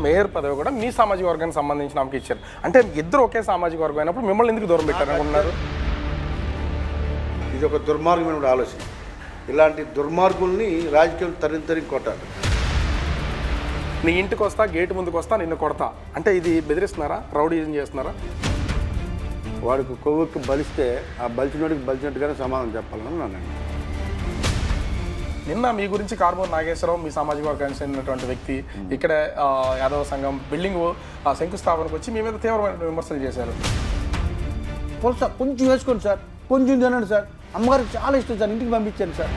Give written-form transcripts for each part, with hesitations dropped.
Mayor పదవి కూడా మీ సామాజిక వర్గానికి సంబంధించిన ఆమెకి ఇచ్చారు. అంటే ఇద్దరు ఒకే సామాజిక వర్గం అయినప్పుడు మిమ్మల్ని ఎందుకు దూరం పెట్టారు అనుకుంటున్నారు? ఇది ఒక దుర్మార్గమైన ఆలోచన. ఇలాంటి దుర్మార్గుల్ని రాజకీయం తరిగి కొట్టాలి. నీ ఇంటికి వస్తా, గేటు ముందుకు వస్తా, నిన్ను కొడతా అంటే ఇది బెదిరిస్తున్నారా? రౌడీజం చేస్తున్నారా? వాడికి కొవ్వుకి బలిస్తే ఆ బలిచినోడికి బలిచినట్టుగానే సమాధానం చెప్పాలని నన్ను. నిన్న మీ గురించి కార్బోన్ నాగేశ్వరరావు మీ సామాజిక వర్గానికి చెందినటువంటి వ్యక్తి ఇక్కడ యాదవ సంఘం బిల్డింగ్ శంకుస్థాపనకు వచ్చి మీ మీద తీవ్రమైన విమర్శలు చేశారు. పులస కొంచెం వేసుకోండి సార్, కొంచెం తినండి సార్, అమ్మగారికి చాలా ఇష్టం సార్, ఇంటికి పంపించండి సార్.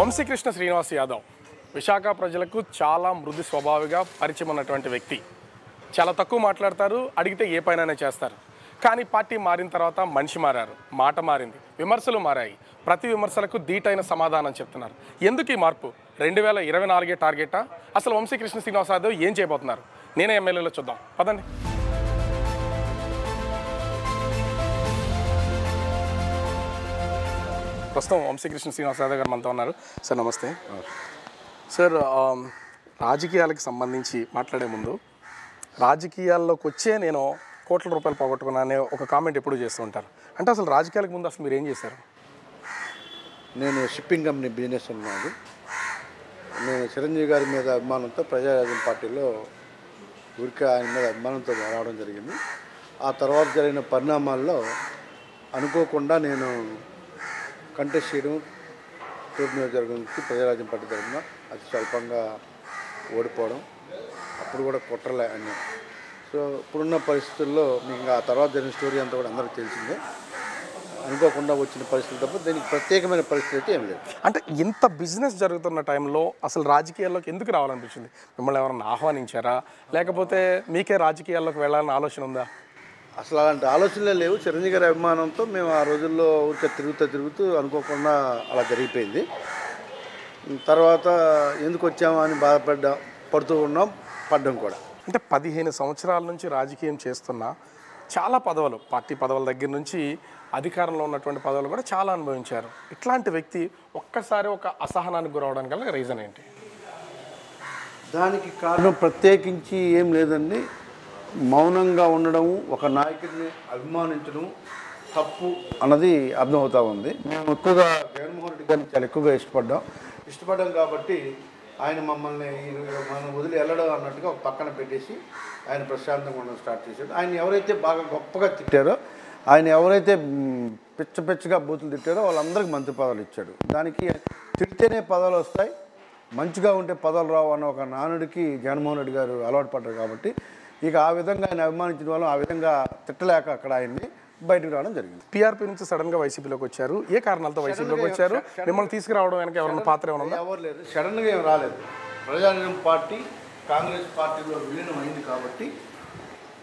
వంశీకృష్ణ శ్రీనివాస్ యాదవ్ విశాఖ ప్రజలకు చాలా మృదు స్వభావిగా పరిచయం ఉన్నటువంటి వ్యక్తి. చాలా తక్కువ మాట్లాడతారు, అడిగితే ఏ పైన చేస్తారు. కానీ పార్టీ మారిన తర్వాత మనిషి మారారు, మాట మారింది, విమర్శలు మారాయి. ప్రతి విమర్శలకు ధీటైన సమాధానం చెప్తున్నారు. ఎందుకు ఈ మార్పు? 2024 టార్గెటా? అసలు వంశీకృష్ణ శ్రీనివాస్ యాదవ్ ఏం చేయబోతున్నారు? నేనే ఎమ్మెల్యేలో చూద్దాం పదండి. ప్రస్తుతం వంశీకృష్ణ శ్రీనివాస్ యాదవ్ గారు మనతో ఉన్నారు. సార్ నమస్తే. సార్, రాజకీయాలకు సంబంధించి మాట్లాడే ముందు రాజకీయాల్లోకి వచ్చే నేను కోట్ల రూపాయలు పోగొట్టుకున్నానే ఒక కామెంట్ ఎప్పుడు చేస్తూ ఉంటారు. అంటే అసలు రాజకీయాలకు ముందు అసలు మీరు ఏం చేశారు? నేను షిప్పింగ్ కంపెనీ బిజినెస్ ఉన్నాను. నేను చిరంజీవి గారి మీద అభిమానంతో ప్రజారాజ్యం పార్టీలో ఊరికే ఆయన మీద అభిమానంతో రావడం జరిగింది. ఆ తర్వాత జరిగిన పరిణామాల్లో అనుకోకుండా నేను కంటెస్ట్ చేయడం, తూర్పు నియోజకవర్గానికి ప్రజారాజ్యం పార్టీ తరఫున అతి స్వల్పంగా ఓడిపోవడం, అప్పుడు కూడా కుట్రలే అని. సో ఇప్పుడున్న పరిస్థితుల్లో మీకు ఆ తర్వాత జరిగిన స్టోరీ అంతా కూడా అందరికీ తెలిసిందే. అనుకోకుండా వచ్చిన పరిస్థితులు తప్ప దీనికి ప్రత్యేకమైన పరిస్థితి అయితే ఏం లేదు. అంటే ఇంత బిజినెస్ జరుగుతున్న టైంలో అసలు రాజకీయాల్లోకి ఎందుకు రావాలనిపించింది? మిమ్మల్ని ఎవరైనా ఆహ్వానించారా, లేకపోతే మీకే రాజకీయాల్లోకి వెళ్ళాలని ఆలోచన ఉందా? అసలు అలాంటి ఆలోచనలే లేవు. చిరంజీవి గారి అభిమానంతో మేము ఆ రోజుల్లో ఊరికే తిరుగుతూ అనుకోకుండా అలా జరిగిపోయింది. తర్వాత ఎందుకు వచ్చామా అని పడుతూ ఉన్నాం, పడ్డం కూడా. అంటే 15 సంవత్సరాల నుంచి రాజకీయం చేస్తున్న చాలా పదవులు, పార్టీ పదవుల దగ్గర నుంచి అధికారంలో ఉన్నటువంటి పదవులు కూడా చాలా అనుభవించారు. ఇట్లాంటి వ్యక్తి ఒక్కసారి ఒక అసహనానికి గురవడానికి గల రీజన్ ఏంటి? దానికి కారణం ప్రత్యేకించి ఏం లేదండి. మౌనంగా ఉండడం, ఒక నాయకుడిని అభిమానించడం తప్పు అన్నది అర్థమవుతూ ఉంది. మేము ఎక్కువగా జగన్మోహన్ రెడ్డి గారిని చాలా ఎక్కువగా ఇష్టపడ్డాం కాబట్టి ఆయన మమ్మల్ని మనం వదిలి వెళ్ళడం అన్నట్టుగా ఒక పక్కన పెట్టేసి ఆయన ప్రశాంతంగా ఉండడం స్టార్ట్ చేశాడు. ఆయన ఎవరైతే బాగా గొప్పగా తిట్టారో, ఆయన ఎవరైతే పిచ్చగా బూతులు తిట్టారో వాళ్ళందరికీ మంత్రి పదవులు ఇచ్చాడు. దానికి తిడితేనే పదవులు వస్తాయి, మంచిగా ఉంటే పదవులు రావు అన్న ఒక నానుడికి జగన్మోహన్ రెడ్డి గారు అలవాటు పడ్డారు. కాబట్టి ఇక ఆ విధంగా ఆయన అభిమానించిన వాళ్ళు ఆ విధంగా తిట్టలేక అక్కడ ఆయన్ని బయటకు రావడం జరిగింది. టీఆర్పీ నుంచి సడన్గా వైసీపీలోకి వచ్చారు. ఏ కారణాలతో వైసీపీలోకి వచ్చారు? మిమ్మల్ని తీసుకురావడం వెనక ఎవరైనా పాత్ర ఏమైనా ఉందా? ఎవరు లేదు, సడన్గా ఏం రాలేదు. ప్రజారాజ్యం పార్టీ కాంగ్రెస్ పార్టీలో విలీనం అయింది కాబట్టి,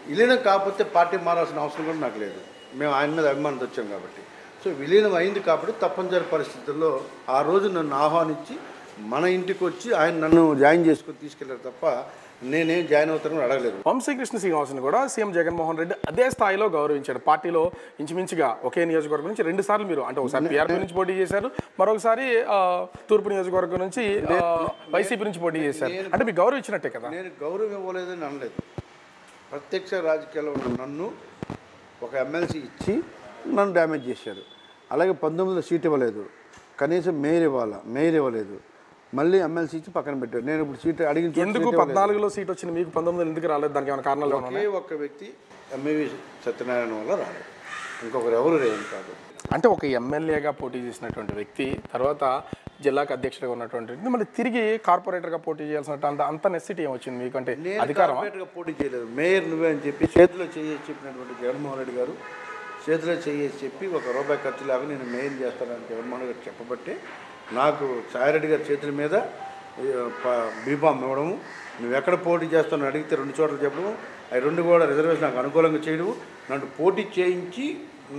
విలీనం కాకపోతే పార్టీ మారాల్సిన అవసరం కూడా నాకు లేదు. మేము ఆయన మీద అభిమానంతో వచ్చాం కాబట్టి. సో విలీనం అయింది కాబట్టి తప్పనిసరి పరిస్థితుల్లో ఆ రోజు నన్ను ఆహ్వానించి మన ఇంటికి వచ్చి ఆయన నన్ను జాయిన్ చేసుకొని తీసుకెళ్లారు తప్ప నేనేం జాయిన్ అవుతానని అడగలేదు. వంశీకృష్ణ శ్రీనివాసుని కూడా సీఎం జగన్మోహన్ రెడ్డి అదే స్థాయిలో గౌరవించాడు. పార్టీలో ఇంచుమించుగా ఒకే నియోజకవర్గం నుంచి 2 సార్లు మీరు, అంటే ఒకసారి టీఆర్పీ నుంచి పోటీ చేశారు, మరొకసారి తూర్పు నియోజకవర్గం నుంచి వైసీపీ నుంచి పోటీ చేశారు. అంటే మీకు గౌరవం ఇచ్చినట్టే కదా? నేను గౌరవం ఇవ్వలేదని అనలేదు. ప్రత్యక్ష రాజకీయాల్లో ఉన్న నన్ను ఒక ఎమ్మెల్సీ ఇచ్చి నన్ను డ్యామేజ్ చేశారు. అలాగే 19లో సీట్ ఇవ్వలేదు, కనీసం మేయర్ ఇవ్వలేదు, మళ్ళీ ఎమ్మెల్సీ ఇచ్చి పక్కన పెట్టారు. నేను ఇప్పుడు సీట్ అడిగిన ఎందుకు 14లో సీట్ వచ్చింది, మీకు 19లో ఎందుకు రాలేదు? దానికి ఏమైనా కారణాలు? ఒకే ఒక్క వ్యక్తి ఎంఏవి సత్యనారాయణ వల్ల రాలేదు, ఇంకొకరు ఎవరు రేం కాదు. అంటే ఒక ఎమ్మెల్యేగా పోటీ చేసినటువంటి వ్యక్తి తర్వాత జిల్లాకు అధ్యక్షుడిగా ఉన్నటువంటి వ్యక్తి మళ్ళీ తిరిగి కార్పొరేటర్గా పోటీ చేయాల్సినట్టు అంత నెసిటీ ఏమొచ్చింది మీకంటే? అధికారం పోటీ చేయలేదు, మేయర్ నువ్వే అని చెప్పి చేతిలో చేసి చెప్పినటువంటి జగన్మోహన్ రెడ్డి గారు చేతిలో చేసి చెప్పి ₹1 ఖర్చు లేక నేను మేయర్ చేస్తానని జగన్మోహన్ రెడ్డి గారు చెప్పబట్టి నాకు సాయిరెడ్డి గారి చేతుల మీద బీఫామ్ ఇవ్వడము, నువ్వు ఎక్కడ పోటీ చేస్తావు అడిగితే 2 చోట్ల చెప్పడము, అవి 2 కూడా రిజర్వేషన్ నాకు అనుకూలంగా చేయడము, నన్ను పోటీ చేయించి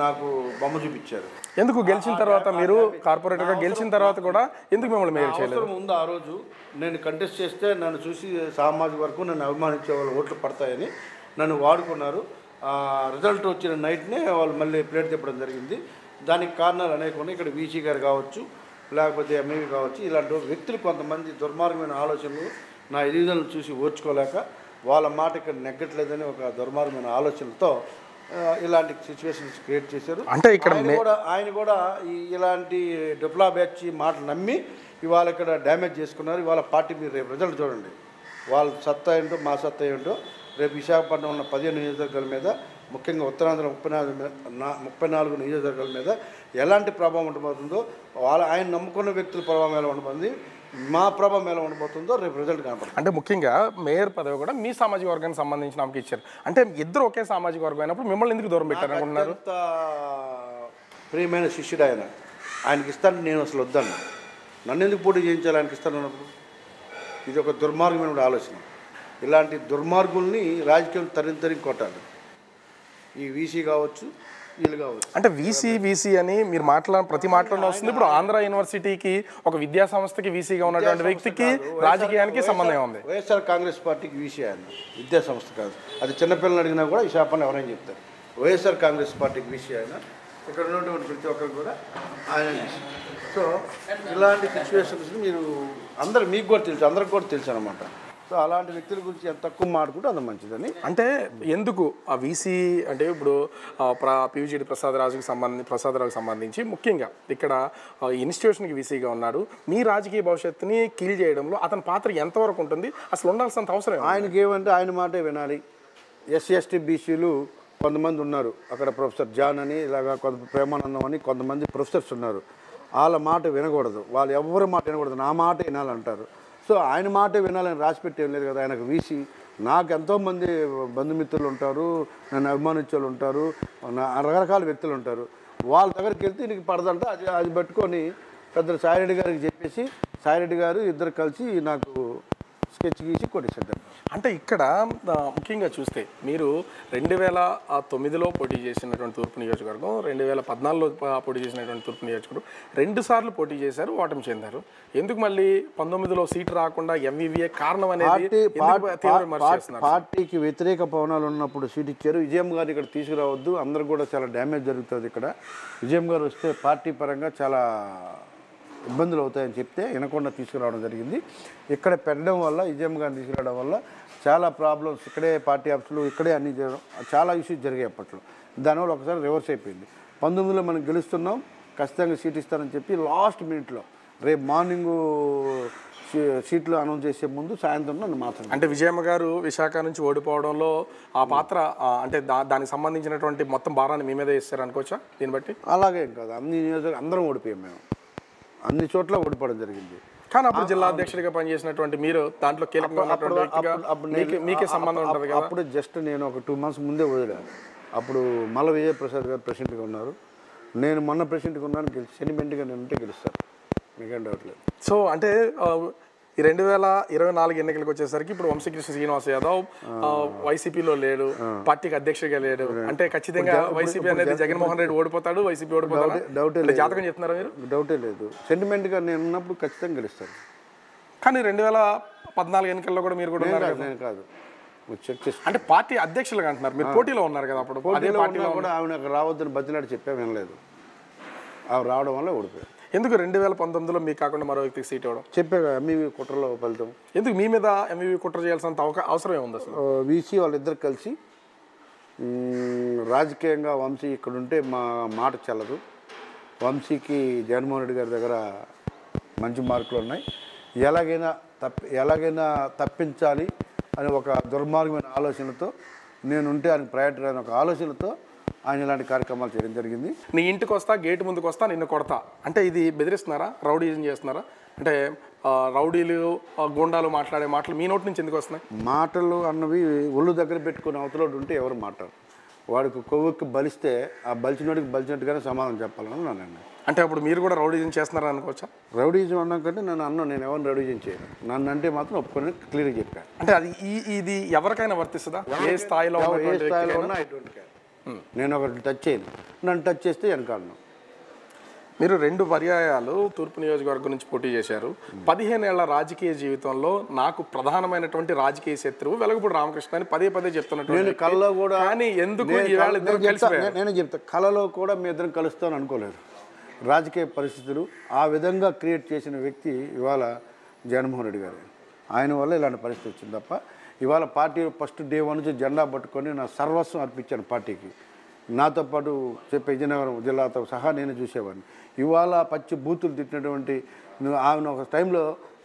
నాకు బొమ్మ చూపించారు. ఎందుకు గెలిచిన తర్వాత మీరు కార్పొరేటర్గా గెలిచిన తర్వాత కూడా ఎందుకు మిమ్మల్ని మేయర్ చేయలేదు? అవసరం ఉంది. ఆ రోజు నేను కంటెస్ట్ చేస్తే నన్ను చూసి సామాజిక వర్గం నన్ను అభిమానించే వాళ్ళు ఓట్లు పడతాయని నన్ను వాడుకున్నారు. రిజల్ట్ వచ్చిన నైట్నే వాళ్ళు మళ్ళీ ప్లేట్ తిప్పడం జరిగింది. దానికి కారణాలు అనేక ఉన్నాయి. ఇక్కడ వీసీ గారు కావచ్చు, లేకపోతే ఎంఈవి కావచ్చు, ఇలాంటి వ్యక్తులు కొంతమంది దుర్మార్గమైన ఆలోచనలు నా ఎదుగుదలను చూసి ఓర్చుకోలేక వాళ్ళ మాట ఇక్కడ నెగ్గట్లేదని ఒక దుర్మార్గమైన ఆలోచనలతో ఇలాంటి సిచ్యువేషన్స్ క్రియేట్ చేశారు. అంటే ఇక్కడ ఆయన కూడా ఇలాంటి డిప్లా బ్యాచ్ మాటలు నమ్మి ఇవాళ ఇక్కడ డ్యామేజ్ చేసుకున్నారు. ఇవాళ పార్టీ మీరు రేపు రిజల్ట్ చూడండి, వాళ్ళ సత్తా ఏంటో మా సత్తా ఏంటో. రేపు విశాఖపట్నం ఉన్న 15 నియోజకవర్గాల మీద, ముఖ్యంగా ఉత్తరాంధ్ర 34 నియోజకవర్గాల మీద ఎలాంటి ప్రభావం ఉండబోతుందో, ఆయన నమ్ముకున్న వ్యక్తుల ప్రభావం ఎలా ఉండబోతుంది, మా ప్రభావం ఎలా ఉండబోతుందో రేపు రిజల్ట్ కనపడుతుంది. అంటే ముఖ్యంగా మేయర్ పదవి కూడా మీ సామాజిక వర్గానికి సంబంధించిన ఆమెకి ఇచ్చారు. అంటే ఇద్దరు ఒకే సామాజిక వర్గం అయినప్పుడు మిమ్మల్ని ఎందుకు దూరం పెట్టారనుకున్నారు? అంత ప్రియమైన శిష్యుడు ఆయనకి ఇస్తాను, నేను అసలు వద్దాను. నన్ను ఎందుకు పోటీ చేయించాలి ఆయనకి ఇస్తాను అన్నప్పుడు? ఇది ఒక దుర్మార్గమైన ఆలోచన. ఇలాంటి దుర్మార్గుల్ని రాజకీయం తరిగి కొట్టాలి. ఈ వీసీ కావచ్చు, వీళ్ళు కావచ్చు. అంటే వీసీ అని మీరు ప్రతి మాటలో వస్తుంది. ఇప్పుడు ఆంధ్ర యూనివర్సిటీకి ఒక విద్యా సంస్థకి వీసీగా ఉన్నటువంటి వ్యక్తికి రాజకీయానికి సంబంధం ఉంది. వైఎస్ఆర్ కాంగ్రెస్ పార్టీకి వీసీ ఆయన, విద్యా సంస్థ కాదు. అది చిన్నపిల్లలు అడిగినా కూడా ఈ శాపాన్ని ఎవరైనా చెప్తారు. వైఎస్ఆర్ కాంగ్రెస్ పార్టీకి వీసీ ఆయన, ఇక్కడ ఉన్నటువంటి ప్రతి ఒక్కరు కూడా ఆయన వీసీ. సో ఇలాంటి సిచ్యువేషన్స్ మీరు మీకు కూడా తెలుసు, అందరికి కూడా తెలుసు అనమాట. సో అలాంటి వ్యక్తుల గురించి ఎంత తక్కువ మాట్లాడుకుంటే అంత మంచిదని. అంటే ఎందుకు ఆ వీసీ అంటే ఇప్పుడు పివిజిడి ప్రసాదరావుకి సంబంధించి ముఖ్యంగా ఇక్కడ ఇన్స్టిట్యూషన్కి వీసీగా ఉన్నాడు. మీ రాజకీయ భవిష్యత్తుని కీల్ చేయడంలో అతని పాత్ర ఎంతవరకు ఉంటుంది, అసలు ఉండాల్సినంత అవసరం? ఆయనకి ఏమంటే ఆయన మాటే వినాలి. ఎస్సీ ఎస్టీ బీసీలు కొంతమంది ఉన్నారు అక్కడ, ప్రొఫెసర్ జాన్ అని, ఇలాగా కొంత ప్రేమానందం అని కొంతమంది ప్రొఫెసర్స్ ఉన్నారు. వాళ్ళ మాట వినకూడదు, వాళ్ళు ఎవరి మాట వినకూడదు, నా మాట వినాలంటారు. సో ఆయన మాటే వినాలని రాసిపెట్టి ఏం లేదు కదా. ఆయనకు వీసీ, నాకు ఎంతోమంది బంధుమిత్రులు ఉంటారు, నన్ను అభిమానించే వాళ్ళు ఉంటారు, రకరకాల వ్యక్తులు ఉంటారు. వాళ్ళ దగ్గరికి వెళ్తే నీకు పడదంట, అది పెట్టుకొని పెద్ద సాయిరెడ్డి గారికి చెప్పేసి సాయిరెడ్డి గారు ఇద్దరు కలిసి నాకు స్కెచ్ గీసి కొట్టేసారు. అంటే ఇక్కడ ముఖ్యంగా చూస్తే మీరు 2009లో పోటీ చేసినటువంటి తూర్పు నియోజకవర్గం, 2014లో పోటీ చేసినటువంటి తూర్పు నియోజకవర్గం 2 సార్లు పోటీ చేశారు, ఓటమి చెందారు. ఎందుకు మళ్ళీ 19లో సీటు రాకుండా ఎంవీవీఏ కారణం అనేది పార్టీకి వ్యతిరేక పవనాలు ఉన్నప్పుడు సీట్ ఇచ్చారు. విజయం గారు ఇక్కడ తీసుకురావద్దు, అందరు కూడా చాలా డ్యామేజ్ జరుగుతుంది. ఇక్కడ విజయం గారు వస్తే పార్టీ పరంగా చాలా ఇబ్బందులు అవుతాయని చెప్తే వినకుండా తీసుకురావడం జరిగింది. ఇక్కడ పెట్టడం వల్ల, విజయం గారిని తీసుకురావడం వల్ల చాలా ప్రాబ్లమ్స్, ఇక్కడే పార్టీ ఆఫీసులు, ఇక్కడే అన్ని చాలా ఇష్యూస్ జరిగాయి అప్పట్లో. దానివల్ల ఒకసారి రివర్స్ అయిపోయింది. 19లో మనం గెలుస్తున్నాం, ఖచ్చితంగా సీట్ ఇస్తానని చెప్పి లాస్ట్ మినిట్లో రేపు మార్నింగ్ సీట్లు అనౌన్స్ చేసే ముందు సాయంత్రం నన్ను మాత్రం. అంటే విజయమ్మ గారు విశాఖ నుంచి ఓడిపోవడంలో ఆ పాత్ర అంటే దానికి సంబంధించినటువంటి మొత్తం భారాన్ని మీ మీద ఇస్తారు అనుకోవచ్చా దీన్ని బట్టి? అలాగేం కాదు, అన్ని నియోజకవర్గాలు అందరం ఓడిపోయాం, మేము అన్ని చోట్ల ఓడిపోవడం జరిగింది. కానీ అప్పుడు జిల్లా అధ్యక్షుడిగా పనిచేసినటువంటి మీరు దాంట్లో మీకే సంబంధం ఉంటుంది కదా. అప్పుడు జస్ట్ నేను ఒక 2 months ముందే వదిలాను. అప్పుడు మల్ల విజయప్రసాద్ గారు ప్రెసిడెంట్గా ఉన్నారు, నేను మొన్న ప్రెసిడెంట్గా ఉన్నాను. సెంటిమెంట్గా నేను ఉంటే గెలుస్తాను, మీకేం డౌట్ లేదు. సో అంటే ఈ 2024 ఎన్నికలకు వచ్చేసరికి ఇప్పుడు వంశీకృష్ణ శ్రీనివాస్ యాదవ్ వైసీపీలో లేడు, పార్టీకి అధ్యక్షుడిగా లేడు. అంటే ఖచ్చితంగా వైసీపీ అనేది జగన్మోహన్ రెడ్డి ఓడిపోతాడు, వైసీపీ ఓడిపోతాడు, డౌటే లేదు. జాతకం చెప్తున్నారా మీరు? డౌటే లేదు, సెంటిమెంట్గా నేను ఉన్నప్పుడు ఖచ్చితంగా గెలుస్తాను. కానీ 2014 ఎన్నికల్లో కూడా మీరు కూడా నేను కాదు, చెక్ చేసి అంటే పార్టీ అధ్యక్షులుగా అంటున్నారు, మీరు పోటీలో ఉన్నారు కదా. అప్పుడు పార్టీలో కూడా ఆమె రావద్దని బతిలాడి చెప్పా, వినలేదు. ఆమె రావడం వల్ల ఓడిపోయారు. ఎందుకు 2019లో మీకు కాకుండా మరో వ్యక్తికి సీట్ ఇవ్వడం? చెప్పే కదా ఎంఈవి కుట్రలో ఫలితం. ఎందుకు మీ మీద ఎంఈవి కుట్ర చేయాల్సినంత అవసరం ఏముంది అసలు? వీసీ వాళ్ళిద్దరు కలిసి రాజకీయంగా వంశీ ఇక్కడ ఉంటే మా మాట చెల్లదు, వంశీకి జగన్మోహన్ రెడ్డి గారి దగ్గర మంచి మార్కులు ఉన్నాయి, ఎలాగైనా తప్పించాలి అని ఒక దుర్మార్గమైన ఆలోచనతో నేనుంటే ఆయన ప్రయారిటీ అనే ఒక ఆలోచనతో ఆయన ఇలాంటి కార్యక్రమాలు చేయడం జరిగింది. నీ ఇంటికి వస్తా, గేటు ముందుకు వస్తా, నిన్ను కొడతా అంటే ఇది బెదిరిస్తున్నారా, రౌడీజం చేస్తున్నారా? అంటే రౌడీలు గూండాలు మాట్లాడే మాటలు మీ నోటి నుంచి ఎందుకు వస్తున్నాయి? మాటలు అన్నవి ఒళ్ళు దగ్గర పెట్టుకుని అవతలోడు ఉంటే ఎవరు మాట్లాడు, వాడికి కొవ్వుకి బలిస్తే ఆ బలిచినోడికి బలిచినట్టుగానే సమాధానం చెప్పాలని నన్ను. అంటే అప్పుడు మీరు కూడా రౌడీజం చేస్తున్నారా అనుకోవచ్చా? రౌడీజం అన్నా కంటే నేను ఎవరిని రౌడీజం చేయను, నన్ను అంటే మాత్రం ఒప్పుకొని క్లియర్గా చెప్పాను. అంటే అది ఇది ఎవరికైనా వర్తిస్తుందా? ఏ స్థాయిలో ఉన్నా ఎటువంటి కాదు, నేను ఒకటి టచ్ చేయను, నన్ను టచ్ చేస్తే వెనకాలను. మీరు 2 పర్యాయాలు తూర్పు నియోజకవర్గం నుంచి పోటీ చేశారు. 15 ఏళ్ల రాజకీయ జీవితంలో నాకు ప్రధానమైనటువంటి రాజకీయ శత్రువు వెలగపూడి రామకృష్ణ అని పదే చెప్తున్నట్టు. నేను కళ్ళలో కూడా, కానీ ఎందుకు ఇద్దరు కలిసిపోయారు? నేను చెప్తా, కళలో కూడా మీ ఇద్దరం కలుస్తాను అనుకోలేదు. రాజకీయ పరిస్థితులు ఆ విధంగా క్రియేట్ చేసిన వ్యక్తి ఇవాళ జగన్మోహన్ రెడ్డి గారు. ఆయన వల్ల ఇలాంటి పరిస్థితి వచ్చింది తప్ప ఇవాళ పార్టీ ఫస్ట్ డే 1 నుంచి జెండా పట్టుకొని నా సర్వస్వం అర్పించాను పార్టీకి. నాతో పాటు చెప్పే విజయనగరం జిల్లాతో సహా నేను చూసేవాడిని. ఇవాళ పచ్చి బూతులు తిట్టినటువంటి ఆమెను ఒక టైంలో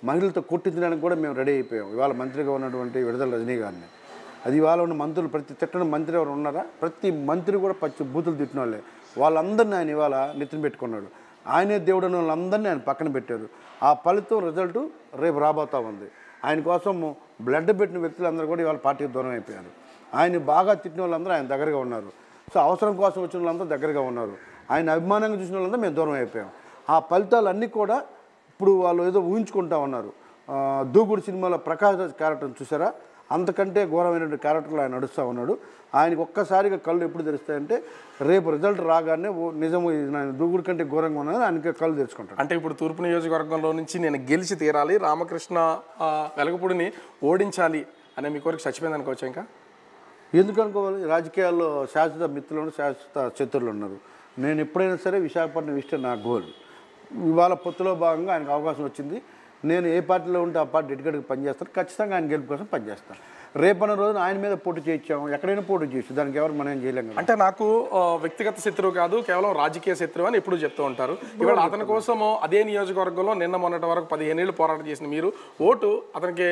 మహిళలతో కొట్టించడానికి కూడా మేము రెడీ అయిపోయాం. ఇవాళ మంత్రిగా ఉన్నటువంటి విడుదల రజనీ గారిని. అది ఇవాళ ఉన్న మంత్రులు ప్రతి తిట్టని మంత్రి ఎవరు ఉన్నారా? ప్రతి మంత్రి కూడా పచ్చి బూతులు తిట్టిన వాళ్ళే. వాళ్ళందరినీ ఆయన ఇవాళ నెత్తిన పెట్టుకున్నాడు. ఆయనే దేవుడు అని వాళ్ళందరినీ ఆయన పక్కన పెట్టారు. ఆ ఫలితం రిజల్ట్ రేపు రాబోతూ ఉంది. ఆయన కోసం బ్లడ్ పెట్టిన వ్యక్తులందరూ కూడా ఇవాళ పార్టీకి దూరం అయిపోయారు. ఆయన బాగా తిట్టిన వాళ్ళందరూ ఆయన దగ్గరగా ఉన్నారు. సో అవసరం కోసం వచ్చిన వాళ్ళందరూ దగ్గరగా ఉన్నారు. ఆయన అభిమానంగా చూసిన వాళ్ళందరూ మేము దూరం అయిపోయాం. ఆ ఫలితాలన్నీ కూడా ఇప్పుడు వాళ్ళు ఏదో ఊహించుకుంటా ఉన్నారు. దూకుడు సినిమాలో ప్రకాష్ రాజ్ క్యారెక్టర్ని చూసారా? అంతకంటే ఘోరమైనటువంటి క్యారెక్టర్లో ఆయన నడుస్తూ ఉన్నాడు. ఆయనకు ఒక్కసారిగా కళ్ళు ఎప్పుడు తెరుస్తాయంటే రేపు రిజల్ట్ రాగానే నిజము దూకుడు కంటే ఘోరంగా ఉన్నదని ఆయనకి కళ్ళు తెరుచుకుంటాడు. అంటే ఇప్పుడు తూర్పు నియోజకవర్గంలో నుంచి నేను గెలిచి తీరాలి, రామకృష్ణ వెలగపూడిని ఓడించాలి అనే మీ కోరిక చచ్చిపోయింది అనుకోవచ్చు. ఇంకా ఎందుకు అనుకోవాలి? రాజకీయాల్లో శాశ్వత మిత్రులు శాశ్వత శత్రులు ఉన్నారు. నేను ఎప్పుడైనా సరే విశాఖపట్నం ఇష్ట నా గోల్. ఇవాళ పొత్తులో భాగంగా ఆయనకు అవకాశం వచ్చింది. నేను ఏ పార్టీలో ఉంటే ఆ పార్టీ డెడికేట్గా పనిచేస్తాను. ఖచ్చితంగా ఆయన గెలుపు కోసం పనిచేస్తాను. రేపన్న రోజున ఆయన మీద పోటీ చేయించాము, ఎక్కడైనా పోటీ చేయొచ్చు. దానికి ఎవరు మనం ఏం చేయలేం కదా. అంటే నాకు వ్యక్తిగత శత్రువు కాదు, కేవలం రాజకీయ శత్రువు అని ఎప్పుడు చెప్తూ ఉంటారు. ఇవాళ అతని కోసము అదే నియోజకవర్గంలో నిన్న మొన్నటి వరకు 15 ఏళ్ళు పోరాటం చేసిన మీరు అతనికి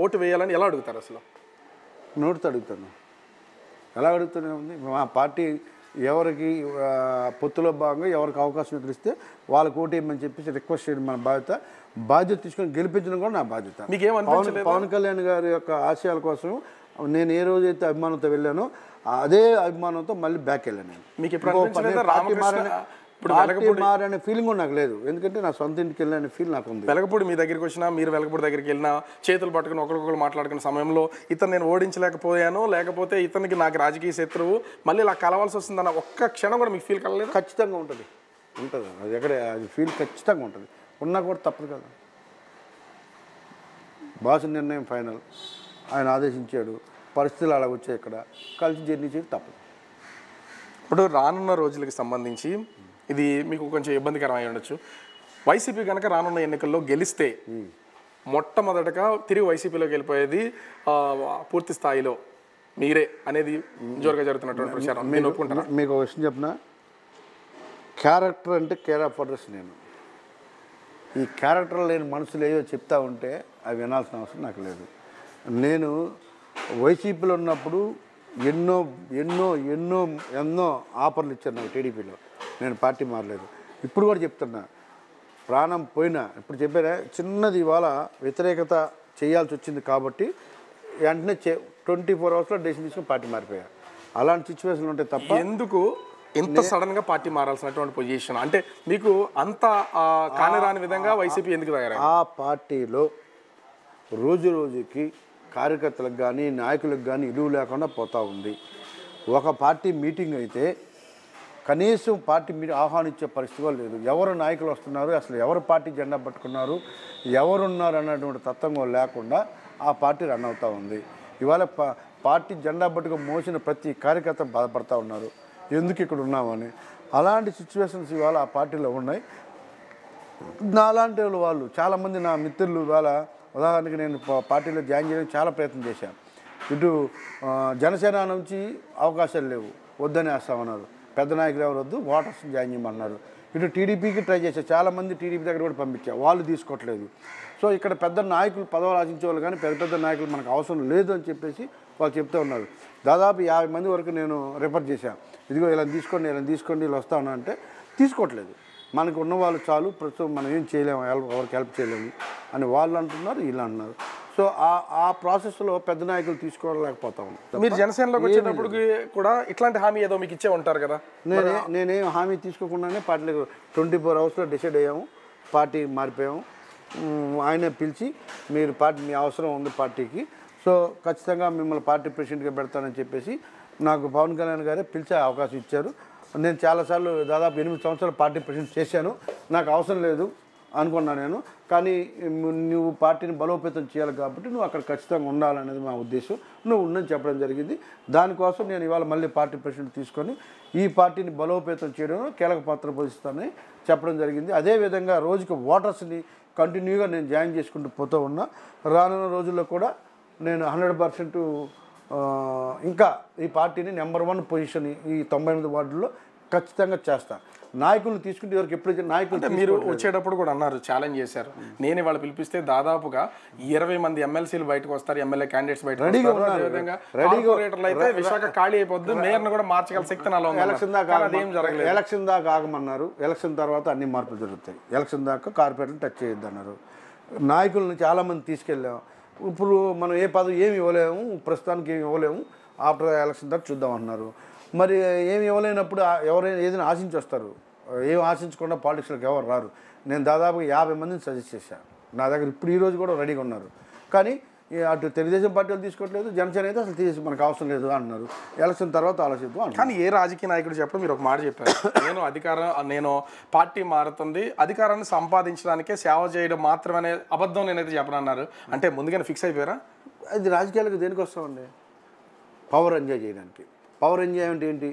ఓటు వేయాలని ఎలా అడుగుతారు? అసలు నోటితో అడుగుతాను. ఎలా అడుగుతూనే ఉంది. మా పార్టీ ఎవరికి పొత్తులో భాగంగా ఎవరికి అవకాశం ఎదురిస్తే వాళ్ళకి ఓటు వేయమని చెప్పేసి రిక్వెస్ట్ చేయడం మన బాధ్యత తీసుకొని గెలిపించడం కూడా నా బాధ్యత. పవన్ కళ్యాణ్ గారి యొక్క ఆశయాల కోసం నేను ఏ రోజైతే అభిమానంతో వెళ్ళానో అదే అభిమానంతో మళ్ళీ బ్యాక్ వెళ్ళాను. పార్టీ మారనే ఫీలింగ్ కూడా నాకు లేదు. ఎందుకంటే నా సొంత ఇంటికి వెళ్ళిన ఫీల్ నాకు ఉంది. వెలగపూడి మీ దగ్గరికి వచ్చినా, మీరు వెలగపూడి దగ్గరికి వెళ్ళినా, చేతులు పట్టుకుని ఒకరికొకరు మాట్లాడుకున్న సమయంలో ఇతను నేను ఓడించలేకపోయాను, లేకపోతే ఇతనికి నాకు రాజకీయ శత్రువు, మళ్ళీ ఇలా కలవాల్సి వస్తుందన్న ఒక్క క్షణం కూడా మీకు ఫీల్ కలలేదు? ఖచ్చితంగా ఉంటుంది. అది ఎక్కడ అది ఫీల్ ఖచ్చితంగా ఉంటుంది. ఉన్నా కూడా తప్పదు కదా. బాస్ నిర్ణయం ఫైనల్. ఆయన ఆదేశించాడు. పరిస్థితులు అలా వచ్చాయి. ఇక్కడ కలిసి జర్నీ చేయడం తప్పదు. ఇప్పుడు రానున్న రోజులకి సంబంధించి ఇది మీకు కొంచెం ఇబ్బందికరమై ఉండొచ్చు. వైసీపీ కనుక రానున్న ఎన్నికల్లో గెలిస్తే మొట్టమొదటగా తిరిగి వైసీపీలోకి వెళ్ళిపోయేది పూర్తి స్థాయిలో మీరే అనేది జోరుగా జరుగుతున్నటువంటి ప్రచారం. నేను ఒప్పుకుంటాను. మీకు ఒక విషయం చెప్పిన, క్యారెక్టర్ అంటే కేర్ ఆఫ్ అడ్రస్. నేను ఈ క్యారెక్టర్ లేని మనుషులు ఏవో చెప్తా ఉంటే అవి వినాల్సిన అవసరం నాకు లేదు. నేను వైసీపీలో ఉన్నప్పుడు ఎన్నో ఎన్నో ఎన్నో ఎన్నో ఆఫర్లు ఇచ్చాను నాకు టీడీపీలో. నేను పార్టీ మారలేదు. ఇప్పుడు కూడా చెప్తున్నా, ప్రాణం పోయినా ఇప్పుడు చెప్పారా, చిన్నది ఇవాళ వ్యతిరేకత చేయాల్సి వచ్చింది కాబట్టి వెంటనే 24 అవర్స్లో డెసిషన్ తీసుకుని పార్టీ మారిపోయా. అలాంటి సిచ్యువేషన్లు ఉంటాయి తప్ప ఎందుకు ఇంత సడన్గా పార్టీ మారాల్సినటువంటి పొజిషన్? అంటే మీకు అంత కానిరాని విధంగా వైసీపీ ఎందుకు తయారు? ఆ పార్టీలో రోజు రోజుకి కార్యకర్తలకు కానీ నాయకులకు కానీ ఇలువ లేకుండా పోతూ ఉంది. ఒక పార్టీ మీటింగ్ అయితే కనీసం పార్టీ మీటింగ్ ఆహ్వానించే పరిస్థితి లేదు. ఎవరు నాయకులు వస్తున్నారు, అసలు ఎవరు పార్టీ జెండా పట్టుకున్నారు, ఎవరున్నారు అన్నటువంటి తత్వం లేకుండా ఆ పార్టీ రన్ అవుతూ ఉంది. ఇవాళ పార్టీ జెండా పట్టుకుని మోసిన ప్రతి కార్యకర్త బాధపడుతూ ఉన్నారు, ఎందుకు ఇక్కడ ఉన్నామని. అలాంటి సిచ్యువేషన్స్ ఇవాళ ఆ పార్టీలో ఉన్నాయి. నాలాంటి వాళ్ళు చాలామంది నా మిత్రులు ఇవాళ ఉదాహరణకి నేను పార్టీలో జాయిన్ చేయడానికి చాలా ప్రయత్నం చేశాను. ఇటు జనసేన నుంచి అవకాశాలు లేవు, వద్దని వేస్తామన్నారు. పెద్ద నాయకులు ఎవరు వద్దు, ఓటర్స్ని జాయిన్ చేయమన్నారు. ఇటు టీడీపీకి ట్రై చేశారు. చాలామంది టీడీపీ దగ్గర కూడా పంపించారు, వాళ్ళు తీసుకోవట్లేదు. సో ఇక్కడ పెద్ద నాయకులు పదవులు ఆశించే వాళ్ళు కానీ పెద్ద పెద్ద నాయకులు మనకు అవసరం లేదు అని చెప్పేసి వాళ్ళు చెప్తూ ఉన్నారు. దాదాపు 50 మంది వరకు నేను రిఫర్ చేశాను. ఇదిగో ఇలా తీసుకోండి, ఇలా తీసుకోండి, ఇలా వస్తా ఉన్నా అంటే తీసుకోవట్లేదు. మనకు ఉన్న వాళ్ళు చాలు, ప్రస్తుతం మనం ఏం చేయలేము, ఎవరికి హెల్ప్ చేయలేము అని వాళ్ళు అంటున్నారు, వీళ్ళు అంటున్నారు. సో ఆ ప్రాసెస్లో పెద్ద నాయకులు తీసుకోలేకపోతా ఉన్నాం. మీరు జనసేనలోకి వచ్చేటప్పుడు కూడా ఇట్లాంటి హామీ ఏదో మీకు ఇచ్చే ఉంటారు కదా? నేనేం హామీ తీసుకోకుండానే పార్టీలో 24 అవర్స్లో డిసైడ్ అయ్యాము, పార్టీ మారిపోయాము. ఆయనే పిలిచి మీరు పార్టీ మీ అవసరం ఉంది పార్టీకి, సో ఖచ్చితంగా మిమ్మల్ని పార్టీ ప్రెసిడెంట్గా పెడతానని చెప్పేసి నాకు పవన్ కళ్యాణ్ గారే పిలిచే అవకాశం ఇచ్చారు. నేను చాలాసార్లు దాదాపు 8 సంవత్సరాలు పార్టీ ప్రెసిడెంట్ చేశాను. నాకు అవసరం లేదు, అనుకున్నా నేను. కానీ నువ్వు పార్టీని బలోపేతం చేయాలి కాబట్టి నువ్వు అక్కడ ఖచ్చితంగా ఉండాలనేది మా ఉద్దేశం. నువ్వు ఉండని చెప్పడం జరిగింది. దానికోసం నేను ఇవాళ మళ్ళీ పార్టీ ప్రెసిడెంట్ తీసుకొని ఈ పార్టీని బలోపేతం చేయడంలో కీలక పాత్ర పోషిస్తానని చెప్పడం జరిగింది. అదేవిధంగా రోజుకి ఓటర్స్ని కంటిన్యూగా నేను జాయిన్ చేసుకుంటూ పోతూ ఉన్నా. రానున్న రోజుల్లో కూడా నేను 100% ఇంకా ఈ పార్టీని నెంబర్ 1 పొజిషన్ ఈ 98 వార్డుల్లో ఖచ్చితంగా చేస్తాను. నాయకులను తీసుకుంటే ఎవరికి ఎప్పుడు నాయకులు మీరు వచ్చేటప్పుడు కూడా అన్నారు, ఛాలెంజ్ చేశారు, నేను ఇవాళ పిలిపిస్తే దాదాపుగా 20 మంది ఎమ్మెల్సీలు బయటకు వస్తారు, ఎమ్మెల్యే క్యాండిడేట్స్ బయటకు వస్తారు, అయితే విశాఖ ఖాళీ అయిపోద్ది, మేయర్ను కూడా మార్చగల శక్తి నాలో ఉంది. ఎలక్షన్ దాకా ఆగమన్నారు. ఎలక్షన్ తర్వాత అన్ని మార్పులు జరుగుతాయి. ఎలక్షన్ దాకా కార్పొరేటర్లు టచ్ చేయొద్దు అన్నారు. నాయకులను చాలామంది తీసుకెళ్ళాం. ఇప్పుడు మనం ఏ పదవి ఏమి ఇవ్వలేము, ప్రస్తుతానికి ఏమి ఇవ్వలేము, ఆఫ్టర్ ఎలక్షన్ దాకా చూద్దాం అంటున్నారు. మరి ఏమి ఇవ్వలేనప్పుడు ఎవరైనా ఏదైనా ఆశించి వస్తారు. ఏం ఆశించకుండా పాలిటిక్స్లోకి ఎవరు రారు. నేను దాదాపుగా 50 మందిని సజెస్ట్ చేశాను. నా దగ్గర ఇప్పుడు ఈరోజు కూడా రెడీగా ఉన్నారు. కానీ అటు తెలుగుదేశం పార్టీ వాళ్ళు తీసుకోవట్లేదు, జనసేన అయితే అసలు తీసి మనకు అవసరం లేదు అంటున్నారు. ఎలక్షన్ తర్వాత ఆలోచిద్దాం అంటారు. కానీ ఏ రాజకీయ నాయకుడు చెప్పడం మీరు ఒక మాట చెప్పారు, నేను పార్టీ మారుతుంది అధికారాన్ని సంపాదించడానికే సేవ చేయడం మాత్రమే అబద్ధం నేనైతే చెప్పనన్నారు. అంటే ముందుగానే ఫిక్స్ అయిపోయారా? అది రాజకీయాలకు దేనికి వస్తామండి? పవర్ ఎంజాయ్ చేయడానికి. పవర్ ఎంజాయ్ అంటే ఏంటి?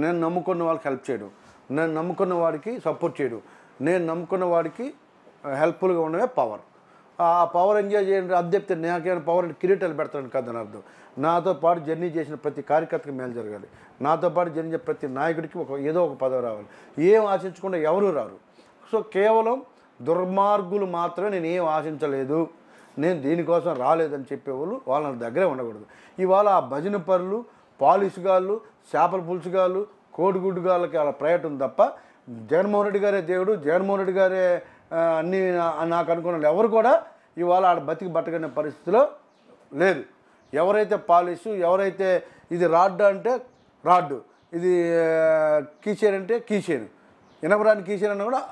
నేను నమ్ముకున్న వాళ్ళకి హెల్ప్ చేయడం, నేను నమ్ముకున్న వాడికి సపోర్ట్ చేయడం, నేను నమ్ముకున్న వాడికి హెల్ప్ఫుల్గా ఉండడమే పవర్. ఆ పవర్ ఎంజాయ్ చేయండి. అది చెప్తే నాకేమైనా పవర్ అంటే కిరీటాలు పెడతాను కాదని అర్థం. నాతో పాటు జర్నీ చేసిన ప్రతి కార్యకర్తకి మేలు జరగాలి. నాతో పాటు జర్నీ చేసిన ప్రతి నాయకుడికి ఏదో ఒక పదవి రావాలి. ఏం ఆశించకుండా ఎవరు రారు. సో కేవలం దుర్మార్గులు మాత్రమే నేను ఏం ఆశించలేదు, నేను దీనికోసం రాలేదని చెప్పేవాళ్ళు వాళ్ళ దగ్గరే ఉండకూడదు. ఇవాళ ఆ భజన పరులు, పాలిసుగాళ్ళు, చేపల పులుసుగాళ్ళు, కోడిగుడ్డుగాళ్ళకి అలా ప్రయత్నం తప్ప జగన్మోహన్ రెడ్డి గారే దేవుడు, జగన్మోహన్ రెడ్డి గారే అన్నీ నాకు అనుకున్న ఎవరు కూడా ఇవాళ ఆడ బతికి బట్టకనే పరిస్థితిలో లేదు. ఎవరైతే పాలిసు, ఎవరైతే ఇది రాడ్డు అంటే రాడ్డు, ఇది కీచైన్ అంటే కీచైన్, ఇనపరాని కీచైన్ అన్న కూడా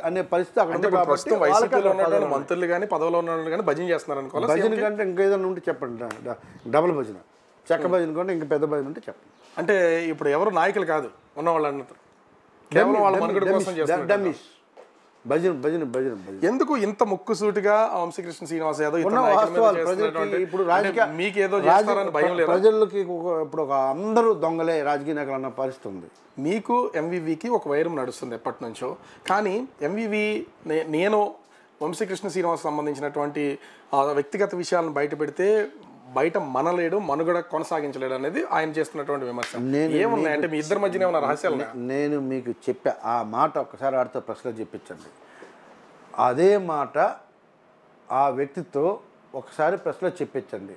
అనే పరిస్థితి అక్కడ మంత్రులు కానీ పదవిలో ఉన్న కానీ భజన చేస్తున్నారు అనుకో. భజన కంటే ఇంకేదైనా ఉంటే చెప్పండి. డబుల్ భజన, చెక్క భజన కంటే ఇంకా పెద్ద భజన ఉంటే చెప్పండి. అంటే ఇప్పుడు ఎవరు నాయకులు కాదు ఉన్నవాళ్ళు అన్నట్టు, కేవలం వాళ్ళ మనుగడ కోసం చేస్తున్నారు. భజన భజన భజన భజన. ఎందుకు ఇంత ముక్కుసూటిగా వంశీకృష్ణ శ్రీనివాస్ యాదవ్ ఇప్పుడు ప్రజలకి ఇప్పుడు ఒక అందరూ దొంగలే రాజకీయ నాయకులు అన్న పరిస్థితి ఉంది. మీకు ఎంవివికి ఒక వైరం నడుస్తుంది ఎప్పటి నుంచో. కానీ ఎంవివి నేను వంశీకృష్ణ శ్రీనివాస్ సంబంధించినటువంటి వ్యక్తిగత విషయాలను బయట పెడితే బయట మనలేడు, మనుగడ కొనసాగించలేడు అనేది ఆయన చేస్తున్నటువంటి విమర్శ. ఏమున్నాయి అంటే మీ ఇద్దరి మధ్యన ఏమన్నా రహస్యాలు? నేను మీకు చెప్పా ఆ మాట ఒకసారి ఆడితో ప్రశ్న చెప్పించండి. అదే మాట ఆ వ్యక్తితో ఒకసారి ప్రశ్న చెప్పించండి.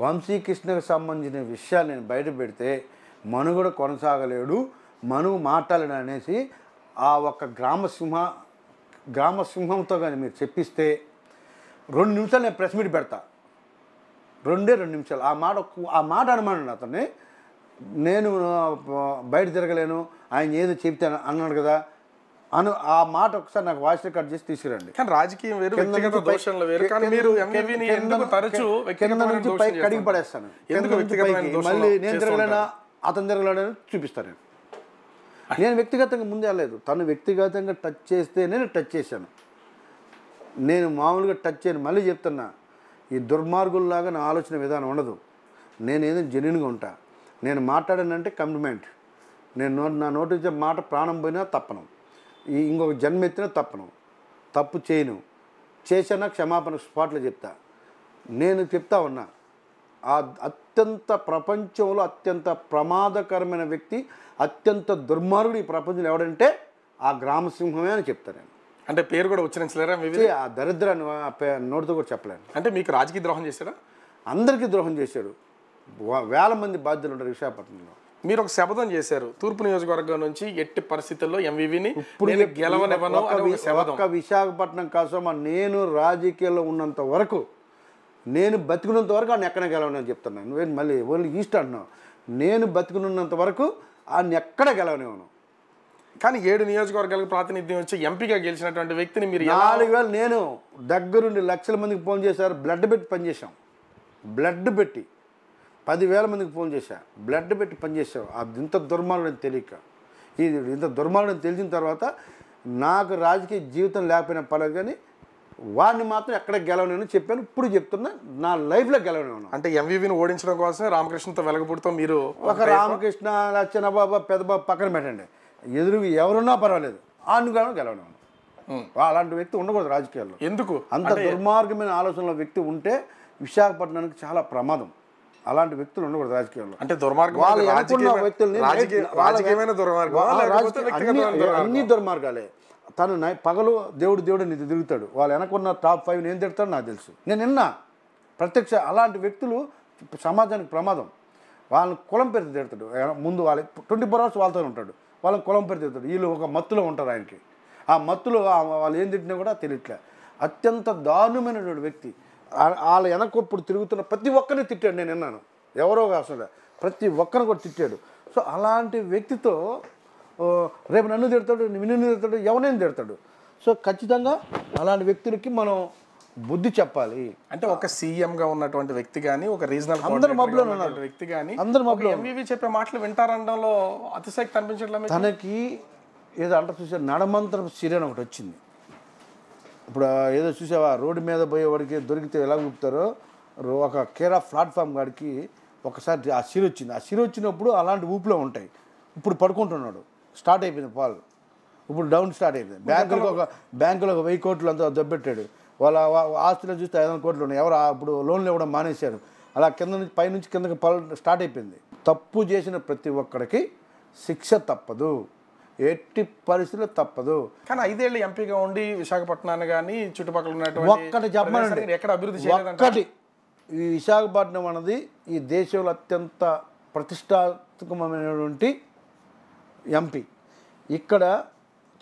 వంశీకృష్ణకు సంబంధించిన విషయాలు నేను బయట పెడితే మనుగడ కొనసాగలేడు, మనుగు మాట్లాడలేడు అనేసి ఆ ఒక్క గ్రామసింహంతో కానీ మీరు చెప్పిస్తే 2 నిమిషాలు నేను ప్రెస్ మీట్ పెడతా. 2 నిమిషాలు ఆ మాట అనుమానండి అతన్ని. నేను బయట తిరగలేను, ఆయన ఏదో చెప్తాను అన్నాడు కదా ఆ మాట ఒకసారి నాకు వాయిస్ రికార్డ్ చేసి తీసుకురండి. కానీ రాజకీయం వేరు, వ్యక్తిగత దోషాలు వేరు. కానీ మీరు ఎంవివిని ఎందుకు తరచూ కింద నుంచి పైకి కడిగి పడేస్తాను. మళ్ళీ నేను తిరగలేనా అతను తిరగలేడని చూపిస్తాను. నేను వ్యక్తిగతంగా ముందే వెళ్ళలేదు. తను వ్యక్తిగతంగా టచ్ చేస్తే నేను టచ్ చేశాను. నేను మామూలుగా టచ్ చేయను. మళ్ళీ చెప్తున్నా, ఈ దుర్మార్గుల్లాగా నా ఆలోచన విధానం ఉండదు. నేను ఏదో జెన్యున్గా ఉంటా. నేను మాట్లాడానంటే కమిట్మెంట్. నా నోటి నుంచి మాట ప్రాణం పోయినా తప్పను, ఇంకొక జన్మ ఎత్తినా తప్పను, తప్పు చేయను, చేసినా క్షమాపణ స్పాట్లో చెప్తా. నేను చెప్తా ఉన్నా, ఆ అత్యంత ప్రపంచంలో అత్యంత ప్రమాదకరమైన వ్యక్తి, అత్యంత దుర్మార్గుడు ఈ ప్రపంచంలో ఎవడంటే ఆ గ్రామసింహమే అని చెప్తాను నేను. అంటే పేరు కూడా ఉచ్చరించలేరా? ఆ దరిద్రాన్ని నోటితో కూడా చెప్పలేను. అంటే మీకు రాజకీయ ద్రోహం చేశాడా? అందరికీ ద్రోహం చేశాడు. వేల మంది బాధ్యులు ఉంటారు విశాఖపట్నంలో. మీరు ఒక శపథం చేశారు, తూర్పు నియోజకవర్గం నుంచి ఎట్టి పరిస్థితుల్లో ఎంవివిని ఇప్పుడు గెలవనివ్వను. ఒక్క విశాఖపట్నం కోసం నేను రాజకీయాల్లో ఉన్నంత వరకు, నేను బతికున్నంత వరకు ఆయన ఎక్కడ గెలవని చెప్తున్నాను. నువ్వేం మళ్ళీ ఓన్లీ ఈస్ట్ అంటున్నావు. నేను బతికున్నంత వరకు ఆయన ఎక్కడ గెలవనివ్వను. కానీ 7 నియోజకవర్గాలకు ప్రాతినిధ్యం వచ్చి ఎంపీగా గెలిచినటువంటి వ్యక్తిని మీరు 4000 నేను దగ్గరుండి లక్షల మందికి ఫోన్ చేశారు. బ్లడ్ పెట్టి పనిచేసాం. బ్లడ్ పెట్టి 10,000 మందికి ఫోన్ చేశా. బ్లడ్ పెట్టి పనిచేసాం. అది ఇంత దుర్మార్గం తెలియక, ఇది ఇంత దుర్మార్గం తెలిసిన తర్వాత నాకు రాజకీయ జీవితం లేకపోయినా పర్లేదు, కానీ వాడిని మాత్రం ఎక్కడ గెలవలేను చెప్పాను. ఇప్పుడు చెప్తున్నా, నా లైఫ్లో గెలవలేను. అంటే ఎంవీవీని ఓడించడం కోసమే రామకృష్ణతో వెలగపుడితో మీరు ఒక రామకృష్ణ చిన్నబాబు పెద్దబాబు పక్కన పెట్టండి, ఎదురు ఎవరున్నా పర్వాలేదు, ఆనుగాను గెలవలేను. అలాంటి వ్యక్తి ఉండకూడదు రాజకీయాల్లో. ఎందుకు? అంత దుర్మార్గమైన ఆలోచనలో వ్యక్తి ఉంటే విశాఖపట్నానికి చాలా ప్రమాదం. అలాంటి వ్యక్తులు ఉండకూడదు రాజకీయాల్లో. అంటే దుర్మార్గం వాళ్ళు అనుకున్న వ్యక్తుల్ని అన్ని దుర్మార్గాలే. తను పగలు దేవుడు నీది తిరుగుతాడు. వాళ్ళు వెనకున్న టాప్ 5 నేను తిడతాడు నాకు తెలుసు. నేను నిన్న ప్రత్యక్ష అలాంటి వ్యక్తులు సమాజానికి ప్రమాదం. వాళ్ళని కులం పేరు తిడతాడు. ముందు వాళ్ళ 24 hours వాళ్ళతో ఉంటాడు. వాళ్ళని కులం పేరు తిడతాడు. వీళ్ళు ఒక మత్తులో ఉంటారు. ఆయనకి ఆ మత్తులో వాళ్ళు ఏం తిట్టినా కూడా తెలియట్లే. అత్యంత దారుణమైనటువంటి వ్యక్తి. వాళ్ళ వెనకప్పుడు తిరుగుతున్న ప్రతి ఒక్కరిని తిట్టాడు. నేను విన్నాను, ఎవరో అసలు ప్రతి ఒక్కరిని కూడా తిట్టాడు. సో అలాంటి వ్యక్తితో రేపు నన్ను తిడతాడు, నిన్ను తిడతాడు, ఎవరైనా తిడతాడు. సో ఖచ్చితంగా అలాంటి వ్యక్తులకి మనం బుద్ధి చెప్పాలి. అంటే ఒక సీఎంగా ఉన్నటువంటి వ్యక్తి కానీ, ఒక రీజనల్ అందరు మబ్బులో ఉన్నారు వ్యక్తి కానీ, అందరు మబ్బులో ఎంవీవీ చెప్పే మాటలు వింటారనడంలో అతిశక్తి అనిపించట్లేదు. తనకి ఏదో అంట చూసారు, నడమంత్రం సిరియన్ ఒకటి వచ్చింది. ఇప్పుడు ఏదో చూసావా, రోడ్డు మీద పోయేవాడికి దొరికితే ఎలా ఊపుతారో, ఒక కేర్ ఆఫ్ ప్లాట్ఫామ్ గాడికి ఒకసారి ఆ సిరి వచ్చింది. ఆ సిరి వచ్చినప్పుడు అలాంటి ఊపులో ఉంటాయి. ఇప్పుడు పడుకుంటున్నాడు, స్టార్ట్ అయిపోయింది పాలు, ఇప్పుడు డౌన్ స్టార్ట్ అయిపోయింది. బ్యాంకులో ఒక 1000 కోట్లు అంతా దొబ్బెట్టాడు. వాళ్ళ ఆస్తులు చూస్తే 500 కోట్లు ఉన్నాయి. ఎవరు ఇప్పుడు లోన్లు ఇవ్వడం మానేశారు. అలా కింద నుంచి పైనుంచి కిందకి పాలు స్టార్ట్ అయిపోయింది. తప్పు చేసిన ప్రతి ఒక్కడికి శిక్ష తప్పదు, ఎట్టి పరిస్థితుల్లో తప్పదు. కానీ 5 ఏళ్ళు ఎంపీగా ఉండి విశాఖపట్నాన్ని కానీ చుట్టుపక్కల ఉన్నటువంటి ఒక్కటి చెప్పమనండి, ఎక్కడ అభివృద్ధి చేయలేదంటే ఒక్కటి. ఈ విశాఖపట్నం అన్నది ఈ దేశంలో అత్యంత ప్రతిష్టాత్మకమైనటువంటి ఎంపీ. ఇక్కడ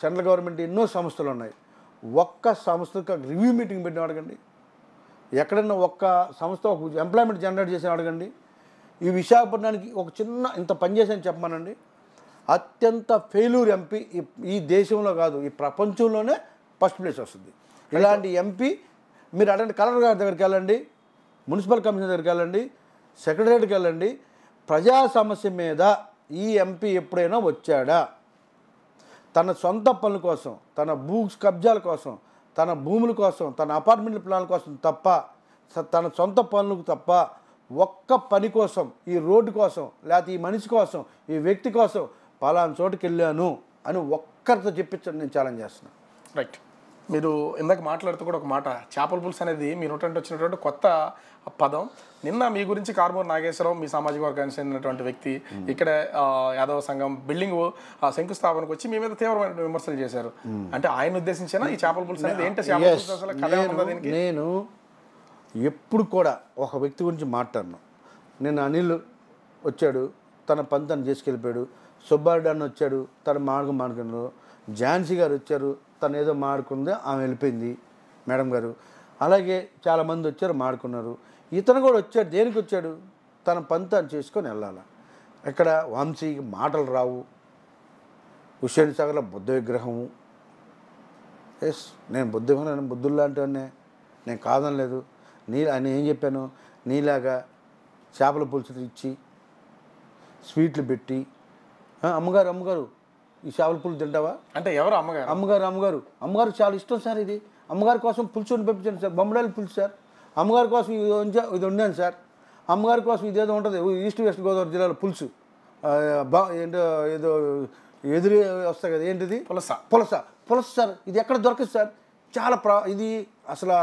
సెంట్రల్ గవర్నమెంట్ ఎన్నో సంస్థలు ఉన్నాయి. ఒక్క సంస్థకు రివ్యూ మీటింగ్ పెట్టిన అడగండి, ఎక్కడన్నా ఒక్క సంస్థ ఒక ఎంప్లాయ్మెంట్ జనరేట్ చేసిన అడగండి. ఈ విశాఖపట్నానికి ఒక చిన్న ఇంత పనిచేసాను చెప్పమనండి. అత్యంత ఫెయిల్యూర్ ఎంపీ ఈ దేశంలో కాదు, ఈ ప్రపంచంలోనే ఫస్ట్ ప్లేస్ వస్తుంది. ఇలాంటి ఎంపీ మీరు అటెండ్ కలెక్టర్ గారి దగ్గరికి వెళ్ళండి, మున్సిపల్ కమిషనర్ దగ్గరికి వెళ్ళండి, సెక్రటరీకి వెళ్ళండి. ప్రజా సమస్య మీద ఈ ఎంపీ ఎప్పుడైనా వచ్చాడా? తన సొంత పనుల కోసం, తన భూ కబ్జాల కోసం, తన భూముల కోసం, తన అపార్ట్మెంట్ల ప్లాన్ కోసం తప్ప, తన సొంత పనులకు తప్ప ఒక్క పని కోసం, ఈ రోడ్డు కోసం, లేకపోతే ఈ మనిషి కోసం, ఈ వ్యక్తి కోసం పలానా చోటుకి వెళ్ళాను అని ఒక్కరితో చెప్పించండి, నేను ఛాలెంజ్ చేస్తున్నాను. రైట్. మీరు ఇందాక మాట్లాడుతూ కూడా ఒక మాట, చేపల పులుసు అనేది మీరు వచ్చినటువంటి కొత్త పదం. నిన్న మీ గురించి కారుమూరి నాగేశ్వరరావు, మీ సామాజిక వర్గానికి చెందినటువంటి వ్యక్తి, ఇక్కడ యాదవ సంఘం బిల్డింగ్ శంకుస్థాపనకు వచ్చి మీ మీద తీవ్రమైన విమర్శలు చేశారు. అంటే ఆయన ఉద్దేశించిన ఈ చేపల పులుసు అనేది ఏంటి? చేపల పులుసు అసలు కథ ఏముంది దీనికి? నేను ఎప్పుడు కూడా ఒక వ్యక్తి గురించి మాట్లాడను. నేను అనిల్ వచ్చాడు, తన పని తను చేసుకెళ్ళిపోయాడు. సుబ్బారెడ్డి అన్న వచ్చాడు, తన మాడుకున్నారు. ఝాన్సీ గారు వచ్చారు, తను ఏదో మాడుకుంది, ఆమె వెళ్ళిపోయింది మేడం గారు. అలాగే చాలామంది వచ్చారు, మాడుకున్నారు. ఇతను కూడా వచ్చాడు. దేనికి వచ్చాడు? తన పని తను చేసుకొని వెళ్ళాలి. ఇక్కడ వంశీకి మాటలు రావు, హుస్సేన్ సాగర్లో బుద్ధ విగ్రహము. ఎస్, నేను బుద్ధుల్లాంటివన్నీ నేను కాదనలేదు. ఆయన ఏం చెప్పాను, నీలాగా చేపల పులుసు ఇచ్చి స్వీట్లు పెట్టి అమ్మగారు ఈ చేపల పులుసు తింటావా అంటే ఎవరు? అమ్మగారు చాలా ఇష్టం సార్, ఇది అమ్మగారి కోసం పులుసుని పంపించాను సార్, బొమ్మడాయిల పులుసు సార్, అమ్మగారి కోసం ఇది వండాను సార్, అమ్మగారి కోసం ఇదేదో ఉంటుంది ఈస్ట్ వెస్ట్ గోదావరి జిల్లాలో పులుసు, ఏంటో ఏదో ఎదురు వస్తాయి కదా, ఏంటిది పులస సార్, ఇది ఎక్కడ దొరకదు సార్, చాలా ఇది అసలు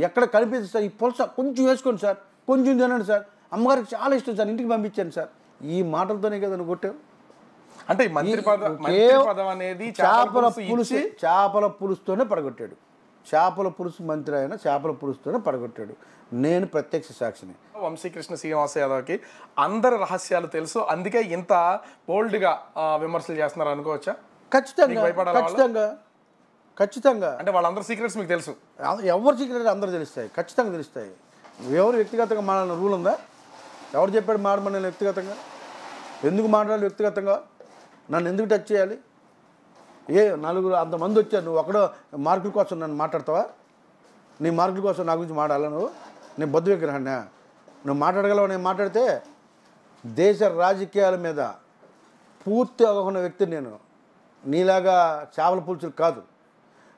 ఎక్కడ కనిపిస్తుంది సార్, ఈ పులస కొంచెం వేసుకోండి సార్, కొంచెం తినండి సార్, అమ్మగారికి చాలా ఇష్టం సార్, ఇంటికి పంపించాను సార్. ఈ మాటలతోనే కదా నువ్వు కొట్టావు. అంటే చేపల పులుసుతోనే పడగొట్టాడు. చేపల పులుసు మంత్రి అయినా చేపల పులుసుతోనే పడగొట్టాడు. నేను ప్రత్యక్ష సాక్షిని. వంశీకృష్ణ శ్రీనివాస యాదవ్కి అందరి రహస్యాలు తెలుసు, అందుకే ఇంత బోల్డ్గా విమర్శలు చేస్తున్నారు అనుకోవచ్చా? ఖచ్చితంగా. అంటే వాళ్ళందరూ సీక్రెట్స్ మీకు తెలుసు? ఎవరు సీక్రెట్ అందరూ తెలుస్తాయి, ఖచ్చితంగా తెలుస్తాయి. ఎవరు వ్యక్తిగతంగా మాట్లాడిన రూల్ ఉందా? ఎవరు చెప్పాడు మాట్లాడిన వ్యక్తిగతంగా? ఎందుకు మాట్లాడాలి వ్యక్తిగతంగా? నన్ను ఎందుకు టచ్ చేయాలి? నలుగురు అంతమంది వచ్చారు, నువ్వు ఒకడో మార్కుల కోసం నన్ను మాట్లాడతావా? నీ మార్కుల కోసం నా గురించి మాట్లాడాలా నువ్వు? నేను బొద్దు విగ్రహాన్ని నువ్వు మాట్లాడగలవు? నేను మాట్లాడితే దేశ రాజకీయాల మీద పూర్తి అవగాహన వ్యక్తిని నేను. నీలాగా చేపల పులుసులు కాదు.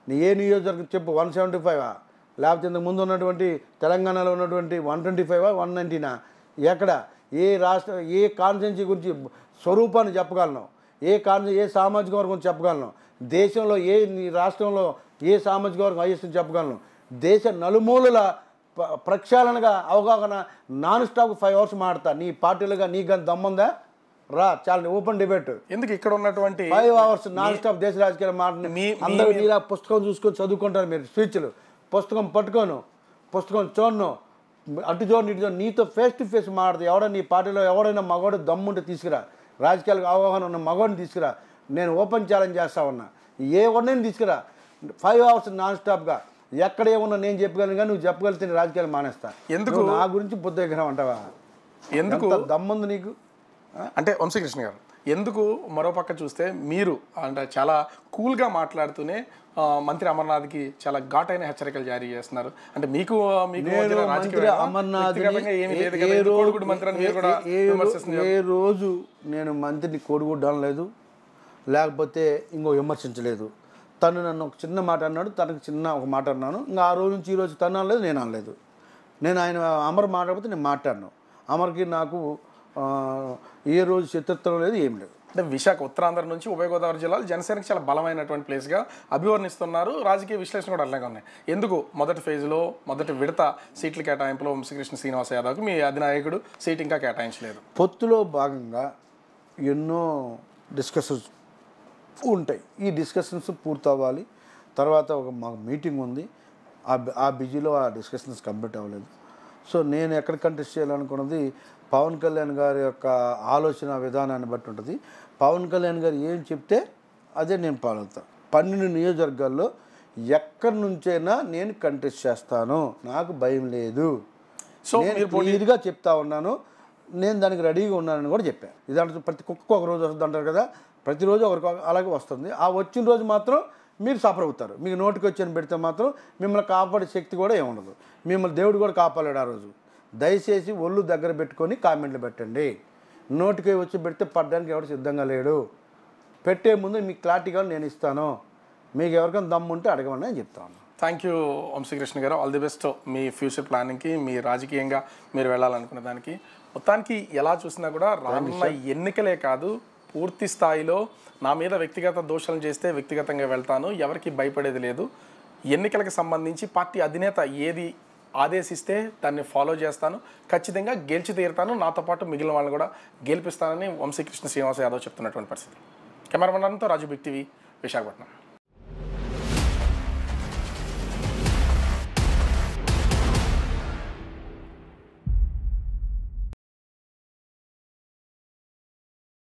నీ ఏ నియోజకవర్గం చెప్పు, 175 లేకపోతే ఇంతకు ముందు ఉన్నటువంటి తెలంగాణలో ఉన్నటువంటి 125 190 ఎక్కడ ఏ రాష్ట్ర ఏ కాన్స్టిట్యున్సీ గురించి స్వరూపాన్ని చెప్పగలను, ఏ సామాజిక వర్గం చెప్పగలను, దేశంలో నీ రాష్ట్రంలో ఏ సామాజిక వర్గం హైయెస్ట్ చెప్పగలను, దేశ నలుమూలల ప్రక్షాళనగా అవగాహన నాన్ స్టాప్ 5 hours మాడతా. నీ పార్టీలుగా నీకు దమ్ముందా రా, చాలా ఓపెన్ డిబేట్. ఎందుకు ఇక్కడ ఉన్నటువంటి 5 hours నాన్ స్టాప్ దేశ రాజకీయాలు మాట్లాడి అందరూ నీలా పుస్తకం చూసుకొని చదువుకుంటారు. మీరు స్పీచ్లు పుస్తకం పట్టుకోను, పుస్తకం చూడను, అటు చూడండి ఇటు చూడండి, నీతో ఫేస్ టు ఫేస్ మాట్లాడదు. ఎవడైనా నీ పార్టీలో ఎవడైనా మగవాడు దమ్ముంటే తీసుకురా, రాజకీయాలకు అవగాహన ఉన్న మగవాడిని తీసుకురా, నేను ఓపెన్ ఛాలెంజ్ చేస్తా ఉన్నా. ఏ వాడిని తీసుకురా, 5 hours నాన్ స్టాప్గా ఎక్కడ ఏమన్నా నేను చెప్పగలను, కానీ నువ్వు చెప్పగలిగితే రాజకీయాలు మానేస్తా. ఎందుకు నా గురించి బుద్ధ విగ్రహం అంటావా? ఎందుకు దమ్ముంది నీకు అంటే వంశీకృష్ణ గారు? ఎందుకు మరోపక్క చూస్తే మీరు అంటే చాలా కూల్గా మాట్లాడుతూనే మంత్రి అమర్నాథ్కి చాలా ఘాటైన హెచ్చరికలు జారీ చేస్తున్నారు. అంటే మీకు ఏ రోజు నేను మంత్రిని కోడిగుడ్డం లేదు, లేకపోతే ఇంకో విమర్శించలేదు. తను నన్ను ఒక చిన్న మాట అన్నాడు, తనకు చిన్న ఒక మాట అన్నాను. ఇంకా ఆ రోజు నుంచి ఈ రోజు తను అనలేదు, నేను అనలేదు. నేను ఆయన అమర్ మాట్లాడితే నేను మాట్లాడను. అమర్కి నాకు ఏ రోజు శత్రుత్వం లేదు, ఏం లేదు. అంటే విశాఖ ఉత్తరాంధ్ర నుంచి ఉభయ గోదావరి జిల్లాలు జనసేనకి చాలా బలమైనటువంటి ప్లేస్గా అభివర్ణిస్తున్నారు. రాజకీయ విశ్లేషణ కూడా అలాగే ఉన్నాయి. ఎందుకు మొదటి ఫేజ్లో మొదటి విడత సీట్ల కేటాయింపులో వంశీకృష్ణ శ్రీనివాస్ యాదవ్కి మీ అధినాయకుడు సీట్ ఇంకా కేటాయించలేదు? పొత్తులో భాగంగా ఎన్నో డిస్కషన్స్ ఉంటాయి. ఈ డిస్కషన్స్ పూర్తవ్వాలి. తర్వాత మాకు మీటింగ్ ఉంది, ఆ బిజీలో ఆ డిస్కషన్స్ కంప్లీట్ అవ్వలేదు. సో నేను ఎక్కడ కంటెస్ట్ చేయాలనుకున్నది పవన్ కళ్యాణ్ గారి యొక్క ఆలోచన విధానాన్ని బట్టి ఉంటుంది. పవన్ కళ్యాణ్ గారు ఏం చెప్తే అదే నేను ఫాలో అవుతాను. 12 నియోజకవర్గాల్లో ఎక్కడి నుంచైనా నేను కంటెస్ట్ చేస్తాను, నాకు భయం లేదు. సో క్లియర్గా చెప్తా ఉన్నాను, నేను దానికి రెడీగా ఉన్నానని కూడా చెప్పాను. ఇదంటే ప్రతి కుక్క ఒక రోజు వస్తుంది అంటారు కదా, ప్రతిరోజు ఒకరికి అలాగే వస్తుంది. ఆ వచ్చిన రోజు మాత్రం మీరు సఫర్ అవుతారు. మీకు నోటికి వచ్చి పెడితే మాత్రం మిమ్మల్ని కాపాడే శక్తి కూడా ఏముండదు. మిమ్మల్ని దేవుడు కూడా కాపాడాడు ఆ రోజు. దయచేసి ఒళ్ళు దగ్గర పెట్టుకొని కామెంట్లు పెట్టండి. నోటికి వచ్చి పెడితే పడడానికి ఎవరు సిద్ధంగా లేడు. పెట్టే ముందు మీకు క్లారిటీగా నేను ఇస్తాను. మీకు ఎవరికైనా దమ్ము ఉంటే అడగమని నేను చెప్తాను. థ్యాంక్ యూ వంశీకృష్ణ గారు. ఆల్ ది బెస్ట్ మీ ఫ్యూచర్ ప్లానింగ్కి, మీ రాజకీయంగా మీరు వెళ్ళాలనుకునే దానికి. మొత్తానికి ఎలా చూసినా కూడా రానున్న ఎన్నికలే కాదు, పూర్తి స్థాయిలో నా మీద వ్యక్తిగత దోషాలు చేస్తే వ్యక్తిగతంగా వెళ్తాను, ఎవరికి భయపడేది లేదు. ఎన్నికలకు సంబంధించి పార్టీ అధినేత ఏది ఆదేశిస్తే దాన్ని ఫాలో చేస్తాను, ఖచ్చితంగా గెలిచి తీరుతాను, నాతో పాటు మిగిలిన వాళ్ళని కూడా గెలిపిస్తానని వంశీకృష్ణ శ్రీనివాస్ యాదవ్ చెప్తున్నటువంటి పరిస్థితి. కెమెరామెన్తో రాజు, బిగ్ టీవీ, విశాఖపట్నం.